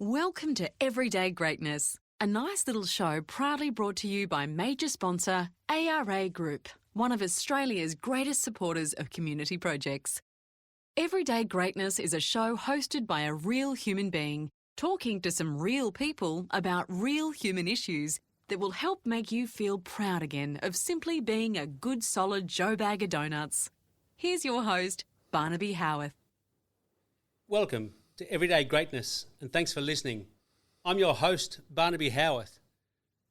Welcome to Everyday Greatness, a nice little show proudly brought to you by major sponsor ARA Group, one of Australia's greatest supporters of community projects. Everyday Greatness is a show hosted by a real human being, talking to some real people about real human issues that will help make you feel proud again of simply being a good solid Joe bag of donuts. Here's your host, Barnaby Howarth. Welcome to Everyday Greatness, and thanks for listening. I'm your host, Barnaby Howarth.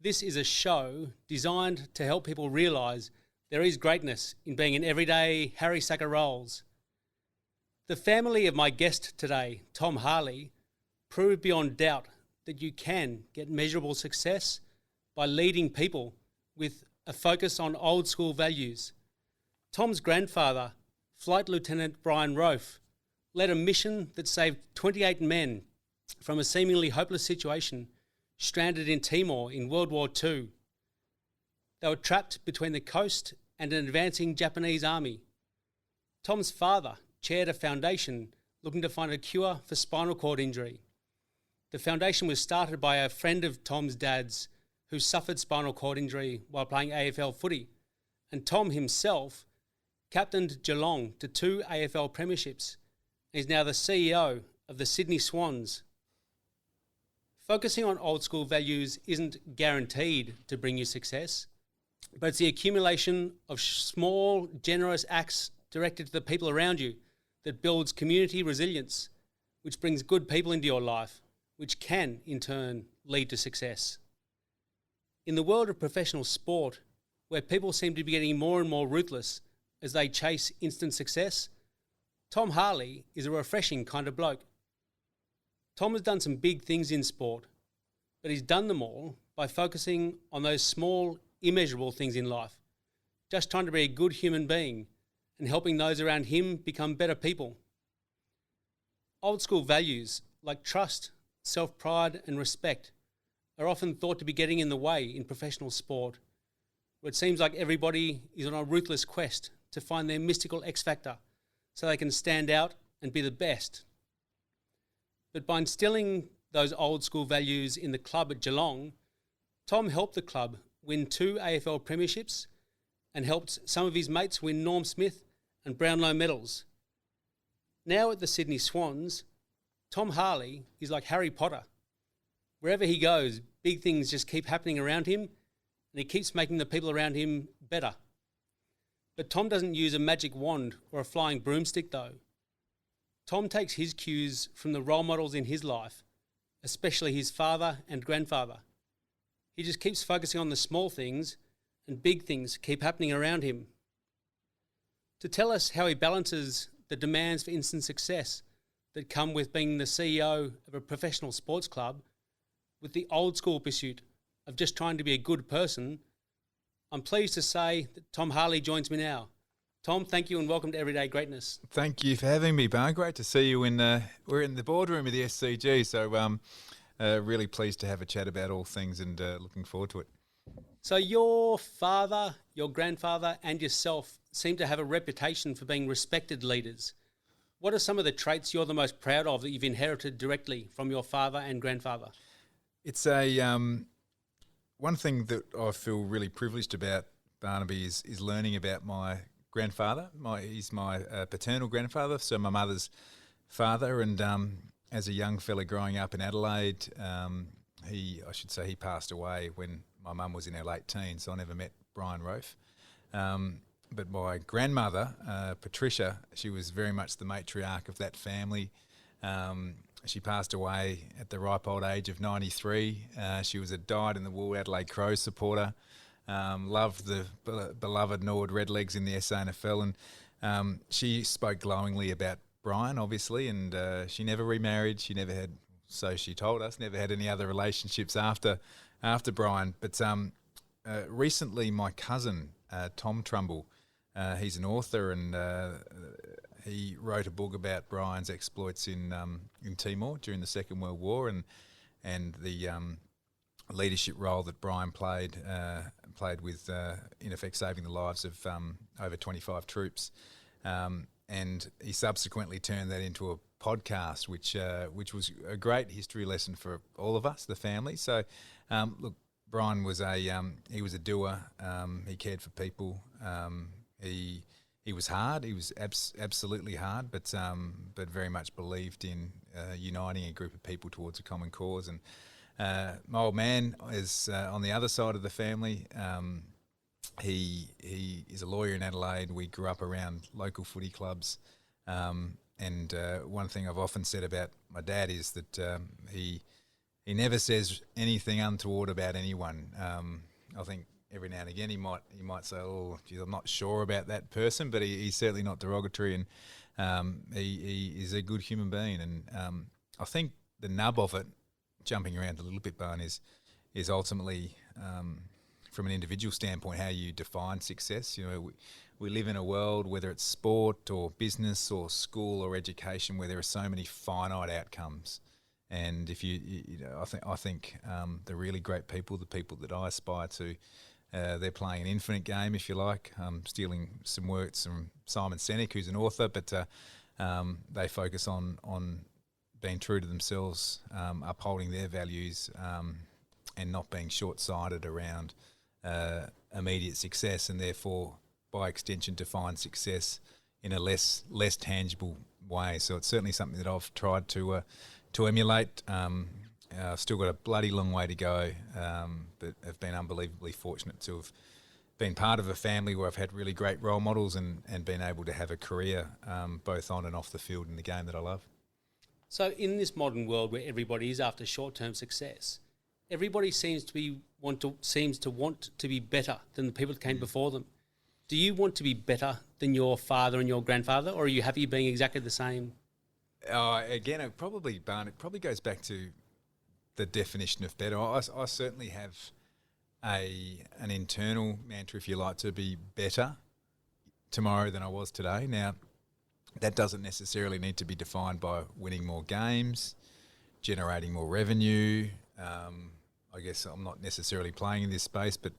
This is a show designed to help people realise there is greatness in being an everyday Harry Sacker Rolls. The family of my guest today, Tom Harley, proved beyond doubt that you can get measurable success by leading people with a focus on old school values. Tom's grandfather, Flight Lieutenant Bryan Rofe, led a mission that saved 28 men from a seemingly hopeless situation stranded in Timor in World War II. They were trapped between the coast and an advancing Japanese army. Tom's father chaired a foundation looking to find a cure for spinal cord injury. The foundation was started by a friend of Tom's dad's who suffered spinal cord injury while playing AFL footy, and Tom himself captained Geelong to 2 AFL premierships. He's now the CEO of the Sydney Swans. Focusing on old school values isn't guaranteed to bring you success, but it's the accumulation of small, generous acts directed to the people around you that builds community resilience, which brings good people into your life, which can, in turn, lead to success. In the world of professional sport, where people seem to be getting more and more ruthless as they chase instant success, Tom Harley is a refreshing kind of bloke. Tom has done some big things in sport, but he's done them all by focusing on those small, immeasurable things in life, just trying to be a good human being and helping those around him become better people. Old school values like trust, self-pride and respect are often thought to be getting in the way in professional sport, where it seems like everybody is on a ruthless quest to find their mystical X factor so they can stand out and be the best. But by instilling those old school values in the club at Geelong, Tom helped the club win 2 AFL premierships and helped some of his mates win Norm Smith and Brownlow medals. Now at the Sydney Swans, Tom Harley is like Harry Potter. Wherever he goes, big things just keep happening around him, and he keeps making the people around him better. But Tom doesn't use a magic wand or a flying broomstick though. Tom takes his cues from the role models in his life, especially his father and grandfather. He just keeps focusing on the small things, and big things keep happening around him. To tell us how he balances the demands for instant success that come with being the CEO of a professional sports club with the old school pursuit of just trying to be a good person, I'm pleased to say that Tom Harley joins me now. Tom, thank you and welcome to Everyday Greatness. Thank you for having me, Bar. Great to see you. We're in the boardroom of the SCG, so really pleased to have a chat about all things and looking forward to it. So your father, your grandfather and yourself seem to have a reputation for being respected leaders. What are some of the traits you're the most proud of that you've inherited directly from your father and grandfather? It's one thing that I feel really privileged about, Barnaby, is learning about my grandfather. He's my paternal grandfather, so my mother's father. And as a young fella growing up in Adelaide, he passed away when my mum was in her late teens, so I never met Bryan Rofe. But my grandmother, Patricia, she was very much the matriarch of that family. She passed away at the ripe old age of 93. She was a dyed-in-the-wool Adelaide Crows supporter, loved the beloved Norwood Redlegs in the SANFL, and she spoke glowingly about Bryan, obviously, and she never remarried. She never had, so she told us, never had any other relationships after Bryan. But recently my cousin, Tom Trumbull, he's an author and he wrote a book about Bryan's exploits in Timor during the Second World War and the leadership role that Bryan played with, in effect, saving the lives of over 25 troops. And he subsequently turned that into podcast, which was a great history lesson for all of us, the family. So, look, Bryan was he was a doer. He cared for people. He was hard. He was absolutely hard, but very much believed in uniting a group of people towards a common cause. And my old man is on the other side of the family. He is a lawyer in Adelaide. We grew up around local footy clubs. And one thing I've often said about my dad is that he never says anything untoward about anyone. I think every now and again he might say, "Oh, geez, I'm not sure about that person," but he's certainly not derogatory, and he is a good human being. And I think the nub of it, jumping around a little bit, Barn, is ultimately from an individual standpoint how you define success. You know, we live in a world, whether it's sport or business or school or education, where there are so many finite outcomes. And if you know, I think the really great people, the people that I aspire to, they're playing an infinite game, if you like. Stealing some words from Simon Sinek, who's an author, but they focus on being true to themselves, upholding their values, and not being short-sighted around immediate success, and therefore, by extension, define success in a less tangible way. So it's certainly something that I've tried to emulate. I've still got a bloody long way to go, but have been unbelievably fortunate to have been part of a family where I've had really great role models and been able to have a career both on and off the field in the game that I love. So in this modern world where everybody is after short-term success, everybody seems to want to be better than the people that came before them. Do you want to be better than your father and your grandfather, or are you happy being exactly the same? Again, it probably goes back to the definition of better. I certainly have an internal mantra, if you like, to be better tomorrow than I was today. Now, that doesn't necessarily need to be defined by winning more games, generating more revenue. I guess I'm not necessarily playing in this space, but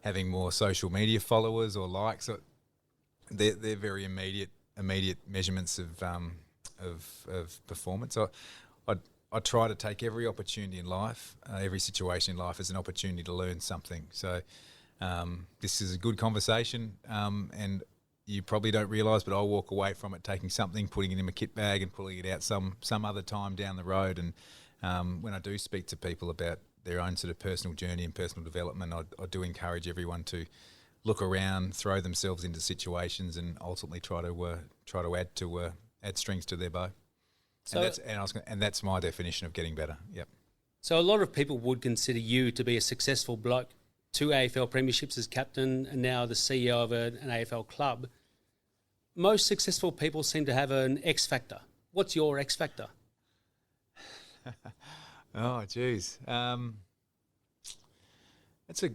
having more social media followers or likes. They're very immediate measurements of performance. I try to take every opportunity in life, every situation in life as an opportunity to learn something. So this is a good conversation, and you probably don't realise, but I'll walk away from it taking something, putting it in my kit bag and pulling it out some other time down the road. And when I do speak to people about their own sort of personal journey and personal development, I do encourage everyone to look around, throw themselves into situations, and ultimately try to add strings to their bow. So, and that's my definition of getting better. Yep. So a lot of people would consider you to be a successful bloke. 2 AFL premierships as captain, and now the CEO of an AFL club. Most successful people seem to have an X factor. What's your X factor? Oh, geez. That's a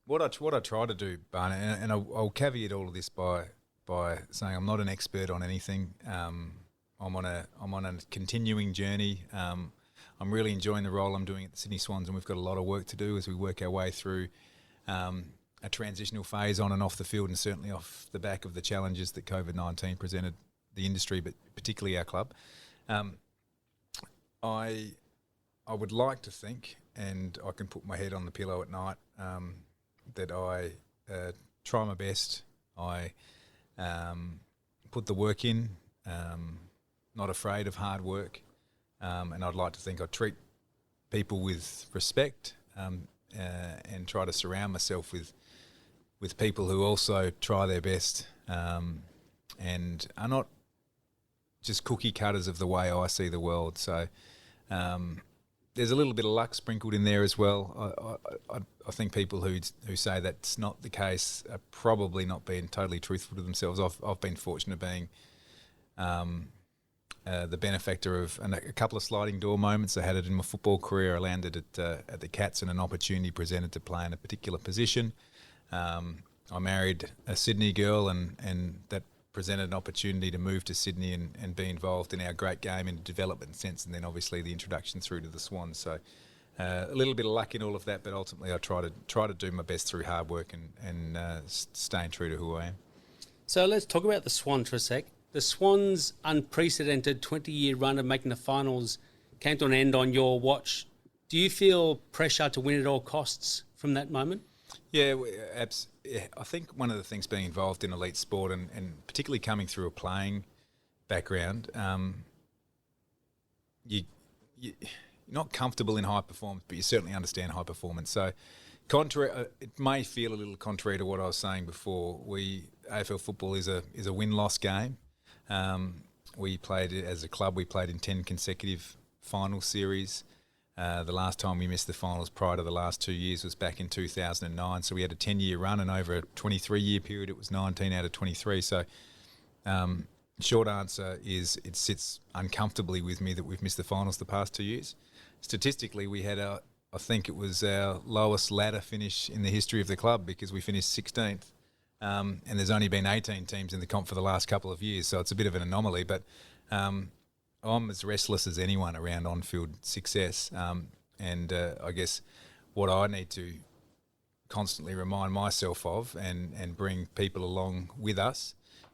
what I try to do, Barney, and I'll caveat all of this by saying I'm not an expert on anything. I'm on a continuing journey. I'm really enjoying the role I'm doing at the Sydney Swans, and we've got a lot of work to do as we work our way through a transitional phase on and off the field, and certainly off the back of the challenges that COVID-19 presented the industry, but particularly our club. I would like to think, and I can put my head on the pillow at night, that I try my best. I put the work in, not afraid of hard work, and I'd like to think I treat people with respect, and try to surround myself with people who also try their best, and are not just cookie cutters of the way I see the world. So there's a little bit of luck sprinkled in there as well. I think people who say that's not the case are probably not being totally truthful to themselves. I've been fortunate being the benefactor of a couple of sliding door moments. I had it in my football career. I landed at the Cats and an opportunity presented to play in a particular position. I married a Sydney girl, and that presented an opportunity to move to Sydney and be involved in our great game in a development sense, and then obviously the introduction through to the Swans. So a little bit of luck in all of that, but ultimately I try to do my best through hard work and staying true to who I am. So let's talk about the Swans for a sec. The Swans' unprecedented 20-year run of making the finals came to an end on your watch. Do you feel pressure to win at all costs from that moment? Yeah, I think one of the things being involved in elite sport and particularly coming through a playing background, you're not comfortable in high performance, but you certainly understand high performance. So it may feel a little contrary to what I was saying before. AFL football is a win-loss game. We played as a club. We played in 10 consecutive final series. The last time we missed the finals prior to the last 2 years was back in 2009. So we had a 10-year run, and over a 23-year period, it was 19 out of 23. So short answer is it sits uncomfortably with me that we've missed the finals the past 2 years. Statistically, we had I think it was our lowest ladder finish in the history of the club because we finished 16th. And there's only been 18 teams in the comp for the last couple of years, so it's a bit of an anomaly. But I'm as restless as anyone around on-field success. I guess what I need to constantly remind myself of and bring people along with us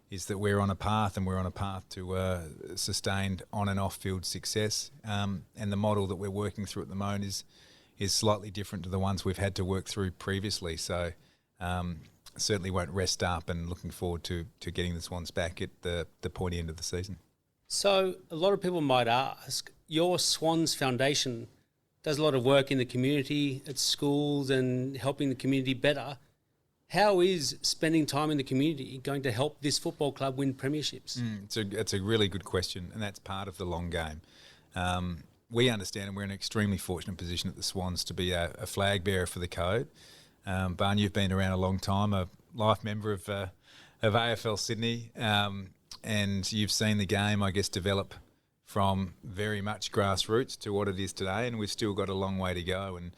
is that we're on a path, and we're on a path to sustained on and off-field success. And the model that we're working through at the moment is slightly different to the ones we've had to work through previously. So certainly won't rest up, and looking forward to getting the Swans back at the pointy end of the season. So a lot of people might ask, your Swans Foundation does a lot of work in the community, at schools, and helping the community better. How is spending time in the community going to help this football club win premierships? It's a really good question, and that's part of the long game. We understand, and we're in an extremely fortunate position at the Swans to be a flag bearer for the code. Barn, you've been around a long time, a life member of AFL Sydney, and you've seen the game, I guess, develop from very much grassroots to what it is today, and we've still got a long way to go. And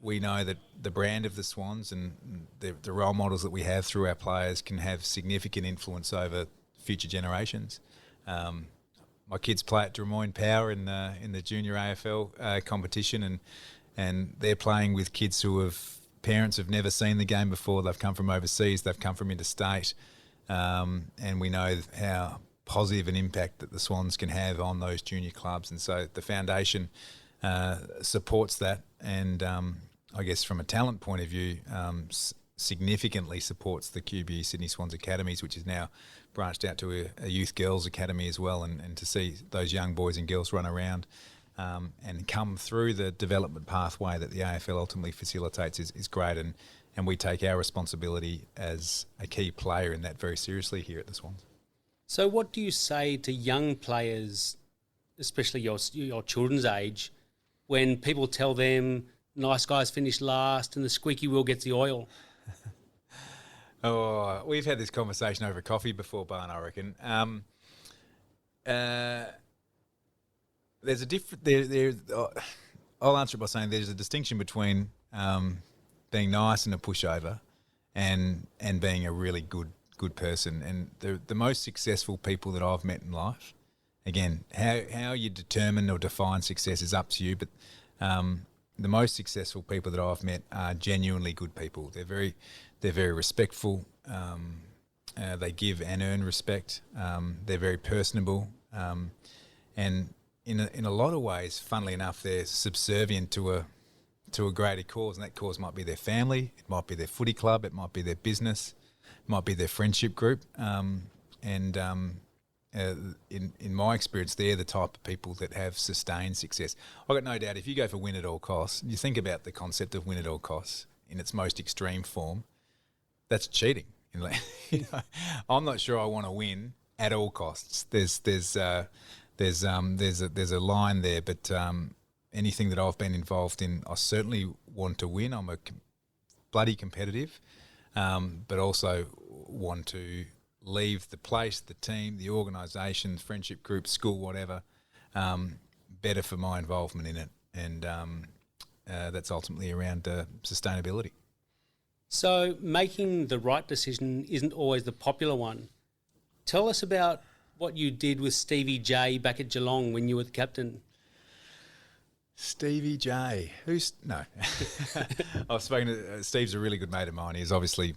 we know that the brand of the Swans and the role models that we have through our players can have significant influence over future generations. My kids play at Drummoyne Power in the junior AFL competition, and they're playing with kids parents have never seen the game before. They've come from overseas, they've come from interstate, and we know how positive an impact that the Swans can have on those junior clubs. And so the foundation supports that, and I guess from a talent point of view, significantly supports the QBE Sydney Swans Academies, which is now branched out to a youth girls academy as well, and to see those young boys and girls run around and come through the development pathway that the AFL ultimately facilitates is great, and we take our responsibility as a key player in that very seriously here at the Swans. So what do you say to young players, especially your children's age, when people tell them nice guys finish last and the squeaky wheel gets the oil? Oh, we've had this conversation over coffee before, Barn, I reckon. There's a different. I'll answer it by saying there's a distinction between being nice and a pushover, and being a really good person. And the most successful people that I've met in life, again, how you determine or define success is up to you. But the most successful people that I've met are genuinely good people. They're very respectful. They give and earn respect. They're very personable, and in a lot of ways, funnily enough, they're subservient to a greater cause, and that cause might be their family, it might be their footy club, it might be their business, it might be their friendship group. In my experience, they're the type of people that have sustained success. I've got no doubt if you go for win at all costs, you think about the concept of win at all costs in its most extreme form, that's cheating. I'm not sure I want to win at all costs. There's a line there, but anything that I've been involved in, I certainly want to win. I'm bloody competitive, but also want to leave the place, the team, the organisation, friendship group, school, whatever, better for my involvement in it. And that's ultimately around sustainability. So making the right decision isn't always the popular one. Tell us about what you did with Stevie J back at Geelong when you were the captain. Stevie J. No. I've spoken to Steve's a really good mate of mine. He's obviously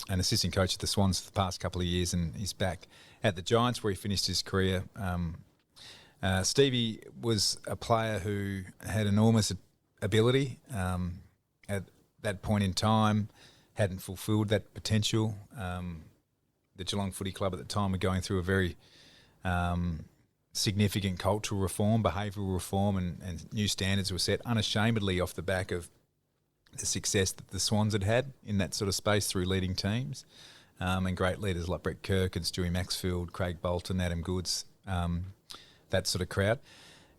an assistant coach at the Swans for the past couple of years, and he's back at the Giants where he finished his career. Stevie was a player who had enormous ability at that point in time, hadn't fulfilled that potential. The Geelong Footy Club at the time were going through a very significant cultural reform, behavioural reform, and new standards were set unashamedly off the back of the success that the Swans had in that sort of space through leading teams, and great leaders like Brett Kirk and Stewie Maxfield, Craig Bolton, Adam Goods, that sort of crowd.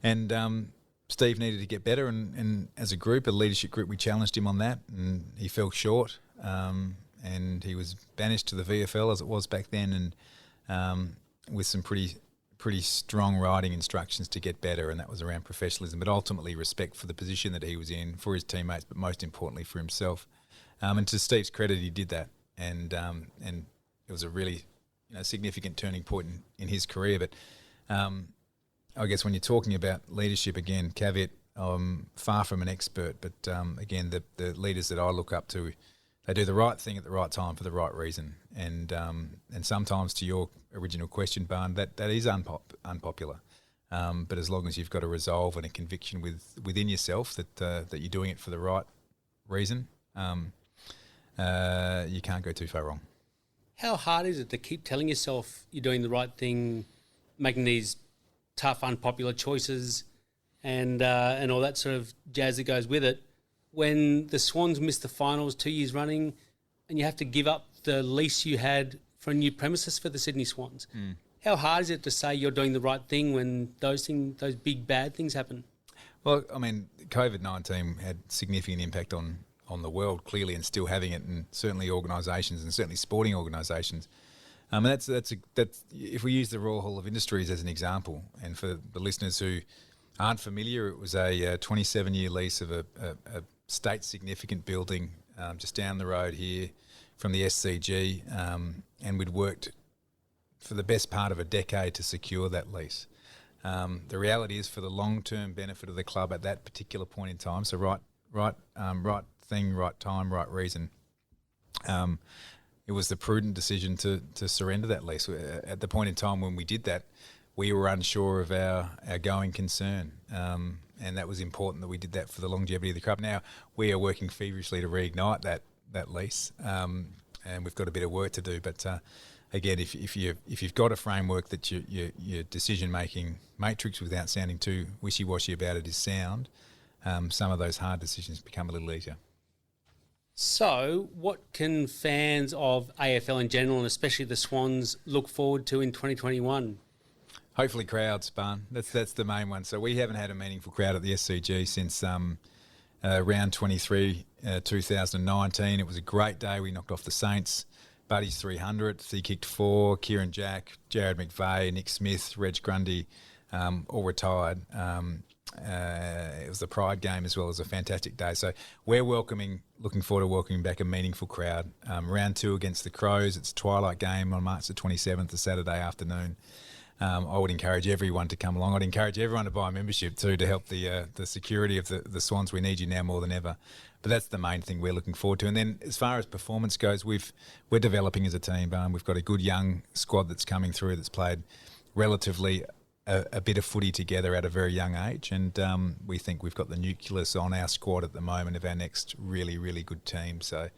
And Steve needed to get better, and as a group, a leadership group, we challenged him on that, and he fell short, and he was banished to the VFL as it was back then, and with some pretty strong riding instructions to get better, and that was around professionalism, but ultimately respect for the position that he was in, for his teammates, but most importantly for himself. And to Steve's credit, he did that, and it was a really significant turning point in his career. But I guess when you're talking about leadership, again, caveat, I'm far from an expert, but again, the leaders that I look up to, they do the right thing at the right time for the right reason, and sometimes, to your original question, Barn, that is unpopular. But as long as you've got a resolve and a conviction within yourself that you're doing it for the right reason, you can't go too far wrong. How hard is it to keep telling yourself you're doing the right thing, making these tough, unpopular choices, and all that sort of jazz that goes with it, when the Swans missed the finals 2 years running, and you have to give up the lease you had for a new premises for the Sydney Swans? How hard is it to say you're doing the right thing when those big bad things happen? Well, I mean, COVID-19 had significant impact on the world, clearly, and still having it, and certainly organisations, and certainly sporting organisations. And that's if we use the Royal Hall of Industries as an example, and for the listeners who aren't familiar, it was a 27-year lease of a state significant building just down the road here from the SCG, and we'd worked for the best part of a decade to secure that lease. The reality is, for the long-term benefit of the club at that particular point in time, so right thing, right time, right reason, it was the prudent decision to surrender that lease. At the point in time when we did that, we were unsure of our going concern, and that was important that we did that for the longevity of the club. Now we are working feverishly to reignite that lease, and we've got a bit of work to do. But again, if you've got a framework that your decision making matrix, without sounding too wishy-washy about it, is sound, some of those hard decisions become a little easier. So, what can fans of AFL in general, and especially the Swans, look forward to in 2021? Hopefully crowds, Barn. That's the main one. So we haven't had a meaningful crowd at the SCG since round 23, 2019. It was a great day. We knocked off the Saints. Buddy's 300th. He kicked 4. Kieran Jack, Jared McVeigh, Nick Smith, Reg Grundy, all retired. It was the Pride game as well. As a fantastic day. So we're looking forward to welcoming back a meaningful crowd. Round 2 against the Crows. It's a twilight game on March the 27th, a Saturday afternoon. I would encourage everyone to come along. I'd encourage everyone to buy a membership too, to help the security of the Swans. We need you now more than ever. But that's the main thing we're looking forward to. And then as far as performance goes, we're developing as a team. We've got a good young squad that's coming through that's played relatively a bit of footy together at a very young age. And we think we've got the nucleus on our squad at the moment of our next really, really good team. So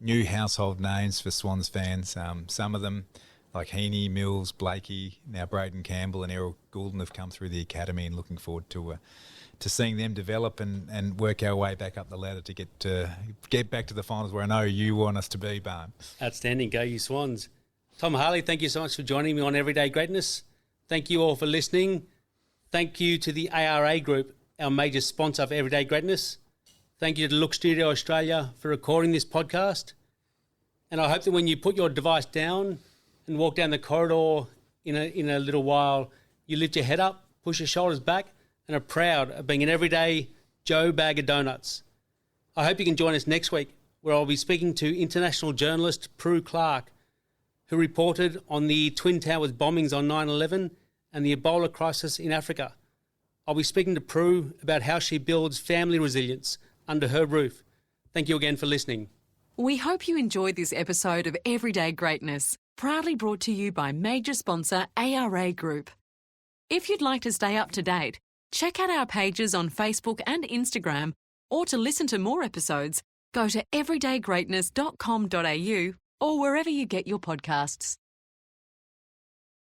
new household names for Swans fans. Some of them, like Heaney, Mills, Blakey, now Braden Campbell and Errol Goulden, have come through the academy, and looking forward to seeing them develop and work our way back up the ladder to get back to the finals where I know you want us to be, Barn. Outstanding. Go you Swans. Tom Harley, thank you so much for joining me on Everyday Greatness. Thank you all for listening. Thank you to the ARA Group, our major sponsor for Everyday Greatness. Thank you to Look Studio Australia for recording this podcast. And I hope that when you put your device down and walk down the corridor in a little while, you lift your head up, push your shoulders back, and are proud of being an everyday Joe Bag of Donuts. I hope you can join us next week, where I'll be speaking to international journalist Prue Clark, who reported on the Twin Towers bombings on 9/11 and the Ebola crisis in Africa. I'll be speaking to Prue about how she builds family resilience under her roof. Thank you again for listening. We hope you enjoyed this episode of Everyday Greatness, proudly brought to you by major sponsor ARA Group. If you'd like to stay up to date, check out our pages on Facebook and Instagram, or to listen to more episodes, go to everydaygreatness.com.au or wherever you get your podcasts.